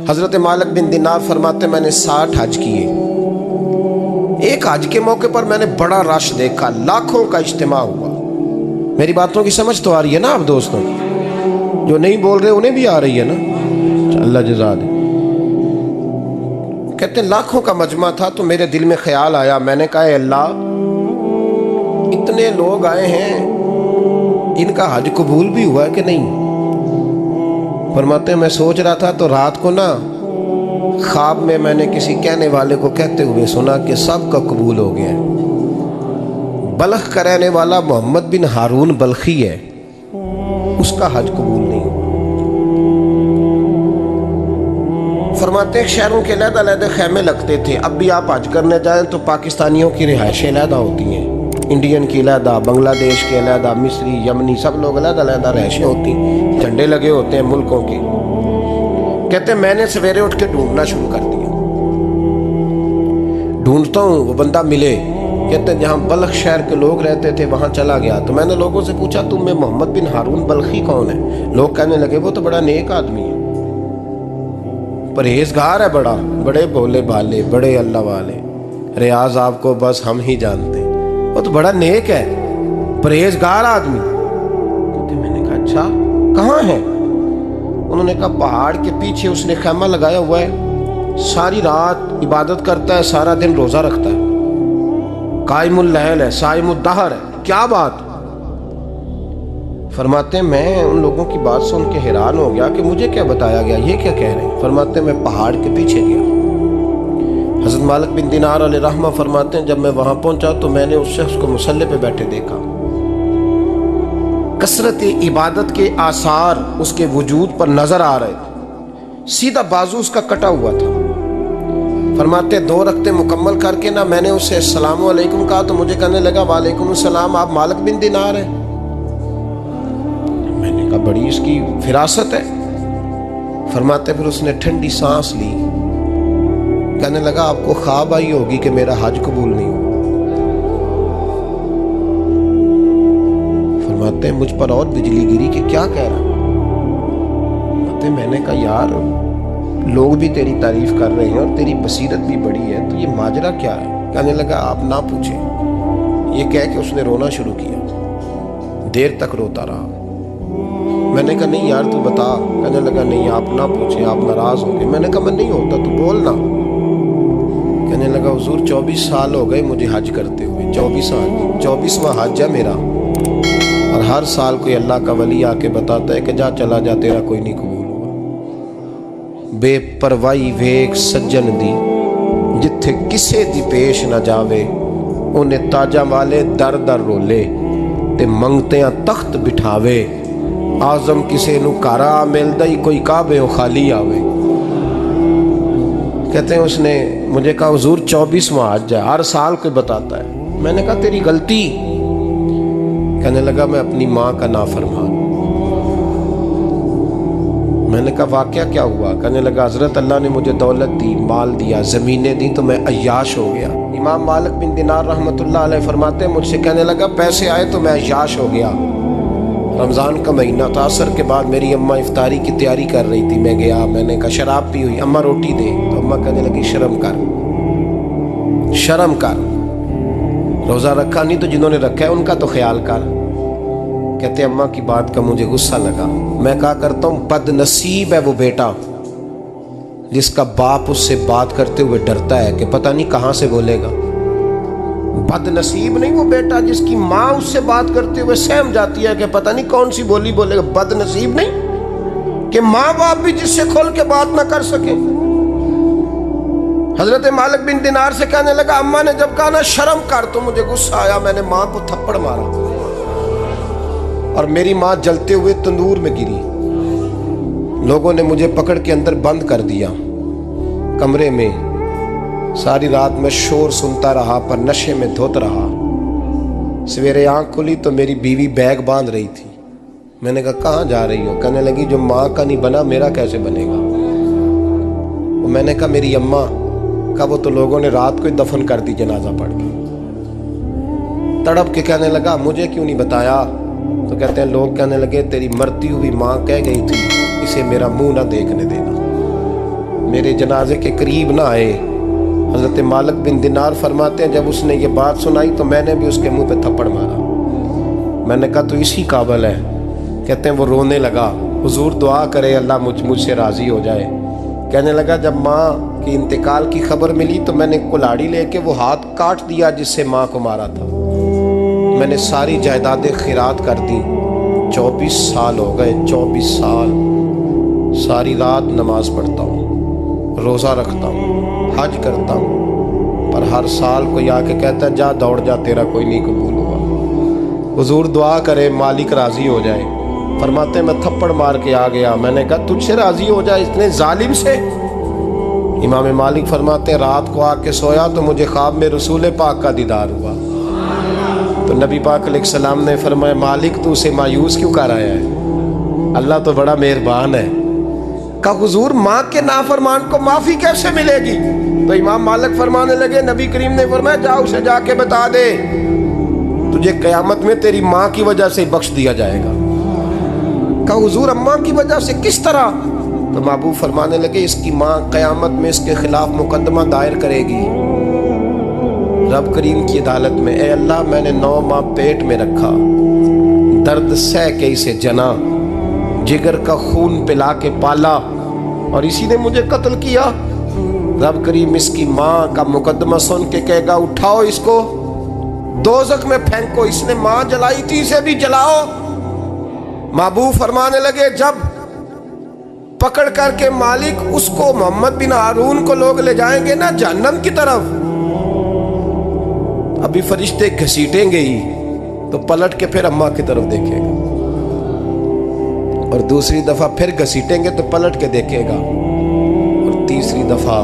हजरत मालिक बिन दिनार फरमाते मैंने 60 हज किए। एक हज के मौके पर मैंने बड़ा रश देखा, लाखों का इज्तिमा हुआ। मेरी बातों की समझ तो आ रही है ना आप दोस्तों? जो नहीं बोल रहे उन्हें भी आ रही है ना? अल्लाह जज़ा दे। कहते लाखों का मजमा था तो मेरे दिल में ख्याल आया, मैंने कहा अल्लाह इतने लोग आए हैं, इनका हज कबूल भी हुआ है कि नहीं? फरमाते मैं सोच रहा था तो रात को ना ख्वाब में मैंने किसी कहने वाले को कहते हुए सुना कि सबका कबूल हो गया है। बल्ख का रहने वाला मोहम्मद बिन हारून बल्खी है, उसका हज कबूल नहीं हुआ। फरमाते शहरों के अलग-अलग खैमे लगते थे। अब भी आप हज करने जाएं तो पाकिस्तानियों की रिहाइशें अलग होती हैं, इंडियन की अलग, बांग्लादेश के अलग, मिस्री, यमनी, सब लोग अलग-अलग रिहाइशें होती हैं, झंडे लगे होते हैं मुल्कों के। कहते मैंने सवेरे उठ के ढूंढना शुरू कर दिया, ढूंढता हूँ वो बंदा मिले। कहते जहाँ बल्ख शहर के लोग रहते थे वहाँ चला गया तो मैंने लोगों से पूछा तुम में मोहम्मद बिन हारून बल्खी कौन है? लोग कहने लगे वो तो बड़ा नेक आदमी है, परहेजगार है, बड़े भोले भाले, बड़े अल्लाह वाले, रियाज आपको बस हम ही जानते, वो तो बड़ा नेक है, परहेजगार आदमी। कहते मैंने कहा अच्छा कहाँ है? उन्होंने कहा पहाड़ के पीछे उसने खैमा लगाया हुआ है, सारी रात इबादत करता है, सारा दिन रोजा रखता है, कायमुल लैल है, साइमुद दहर है। क्या बात? फरमाते मैं उन लोगों की बात सुन के हैरान हो गया कि मुझे क्या बताया गया, ये क्या कह रहे हैं? फरमाते मैं पहाड़ के पीछे गया। हज़रत मालिक बिन दिनार अलैहिर्रहमा फरमाते हैं जब मैं वहां पहुंचा तो मैंने उस शख्स को मुसल्ले पे बैठे देखा। कसरत इबादत के आसार उसके वजूद पर नजर आ रहे थे, सीधा बाजू उसका कटा हुआ था। फरमाते 2 रकते मुकम्मल करके ना मैंने उसे अस्सलाम वालेकुम कहा तो मुझे कहने लगा वालेकुम अस्सलाम, आप मालिक बिन दिनार हैं? मैंने कहा बड़ी इसकी फिरासत है। फरमाते फिर उसने ठंडी सांस ली, कहने लगा आपको ख्वाब आई होगी कि मेरा हज कबूल नहीं हुआ। फरमाते मुझ पर और बिजली गिरी कि क्या कह रहा? फरमाते मैंने कहा यार लोग भी तेरी तारीफ कर रहे हैं और तेरी बसीरत भी बड़ी है, तो ये माजरा क्या है? कहने लगा आप ना पूछें। ये कह के उसने रोना शुरू किया, देर तक रोता रहा। मैंने कहा नहीं यार तू बता। कहने लगा नहीं आप ना पूछें, आप नाराज हो गए। मैंने कहा मैं नहीं होता, तू बोल ना। कहने लगा हुजूर 24 साल हो गए मुझे हज करते हुए, 24 साल, 24वां हज है मेरा, और हर साल कोई अल्लाह का वली आके बताता है कि जा चला जा तेरा कोई नहीं कबूल हुआ। बेपरवाही वेख सज्जन दी जिथे किसे दी पेश न जावे, उन्हें ताजा वाले दर दर रोले ते मंगतियां तख्त बिठावे, आजम किसे नु कारा मिलदा ही कोई काबे खाली आवे। कहते हैं उसने मुझे कहा हुजूर 24वां हज है, हर साल कोई बताता है। मैंने कहा तेरी गलती। कहने लगा मैं अपनी माँ का नाफरमान। मैंने कहा वाकया क्या हुआ? कहने लगा हजरत अल्लाह ने मुझे दौलत दी, माल दिया, ज़मीनें दी तो मैं अय्याश हो गया। इमाम मालिक बिन दिनार रहमतुल्लाह अलैह फरमाते हैं मुझसे कहने लगा पैसे आए तो मैं अय्याश हो गया। रमज़ान का महीना था, असर के बाद मेरी अम्मा इफ्तारी की तैयारी कर रही थी, मैं गया, मैंने कहा शराब पी हुई, अम्मा रोटी दे, तो अम्मा कहने लगी शर्म कर, शर्म कर, रोज़ा रखा नहीं तो जिन्होंने रखा है उनका तो ख्याल कर। कहते अम्मा की बात का मुझे गुस्सा लगा। मैं कहा करता हूँ बदनसीब है वो बेटा जिसका बाप उससे बात करते हुए डरता है कि पता नहीं कहाँ से बोलेगा। बदनसीब नहीं वो बेटा जिसकी माँ उससे बात करते हुए सहम जाती है कि पता नहीं कौन सी बोली बोलेगा। बदनसीब नहीं कि माँ बाप भी जिससे खोल के बात ना कर सके। हजरत मालिक बिन दिनार से कहने लगा अम्मा ने जब कहा ना शर्म कर तो मुझे गुस्सा आया, मैंने माँ को थप्पड़ मारा और मेरी माँ जलते हुए तंदूर में गिरी। लोगों ने मुझे पकड़ के अंदर बंद कर दिया कमरे में। सारी रात मैं शोर सुनता रहा पर नशे में धुत रहा। सवेरे आंख खुली तो मेरी बीवी बैग बांध रही थी। मैंने कहा कहाँ जा रही हो? कहने लगी जो माँ का नहीं बना मेरा कैसे बनेगा। वो मैंने कहा मेरी अम्मा का, वो तो लोगों ने रात को ही दफन कर दी जनाजा पढ़ के। तड़प के कहने लगा मुझे क्यों नहीं बताया? तो कहते हैं लोग कहने लगे तेरी मरती हुई माँ कह गई थी इसे मेरा मुंह ना देखने देना। मेरे जनाजे के करीब ना आए। हज़रत मालिक बिन दिनार फरमाते हैं, जब उसने ये बात सुनाई तो मैंने भी उसके मुंह पे थप्पड़ मारा। मैंने कहा तो इसी काबिल है। कहते हैं वो रोने लगा, हुजूर दुआ करे अल्लाह मुझसे राज़ी हो जाए। कहने लगा जब माँ की इंतकाल की खबर मिली तो मैंने कुल्हाड़ी लेके वो हाथ काट दिया जिससे माँ को मारा था। मैंने सारी जायदादें खिरात कर दी। 24 साल हो गए, 24 साल। सारी रात नमाज पढ़ता हूँ, रोज़ा रखता हूँ, हज करता हूँ, पर हर साल कोई आके कहता है जा दौड़ जा, तेरा कोई नहीं कबूल हुआ। हुजूर दुआ करे मालिक राज़ी हो जाए। फरमाते मैं थप्पड़ मार के आ गया। मैंने कहा तुझसे राज़ी हो जाए इतने जालिम से? इमाम मालिक फरमाते रात को आके सोया तो मुझे ख्वाब में रसूल पाक का दीदार हुआ। तो नबी पाक अलैहिस्सलाम ने फरमाया मालिक तू उसे मायूस क्यों कर आया है, अल्लाह तो बड़ा मेहरबान है। कहा हुजूर माँ के नाफरमान को माफ़ी कैसे मिलेगी? तो इमाम मालिक फरमाने लगे नबी करीम ने फरमाया जा उसे जाके बता दे तुझे क़यामत में तेरी माँ की वजह से बख्श दिया जाएगा। कहा हुजूर अम्मा की वजह से किस तरह? तो महबूब फरमाने लगे इसकी माँ क़यामत में इसके खिलाफ मुकदमा दायर करेगी रब करीम की अदालत में। ए अल्लाह मैंने 9 माह पेट में रखा, दर्द सह के इसे जना, जिगर का खून पिला के पाला और इसी ने मुझे कत्ल किया। रब करीम इसकी माँ का मुकदमा सुन के कहेगा उठाओ इसको दोज़ख में फेंको, इसने माँ जलाई थी इसे भी जलाओ। महबूब फरमाने लगे जब पकड़ करके मालिक उसको मोहम्मद बिन हारून को लोग ले जाएंगे ना जहन्नम की तरफ, अभी फरिश्ते घसीटेंगे ही तो पलट के फिर अम्मा की तरफ देखेगा और दूसरी दफा फिर घसीटेंगे तो पलट के देखेगा और तीसरी दफा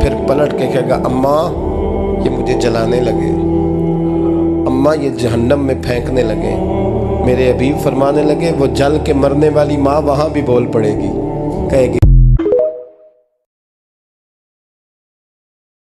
फिर पलट के कहेगा अम्मा ये मुझे जलाने लगे, अम्मा ये जहन्नम में फेंकने लगे। मेरे हबीब फरमाने लगे वो जल के मरने वाली माँ वहाँ भी बोल पड़ेगी, कहेगी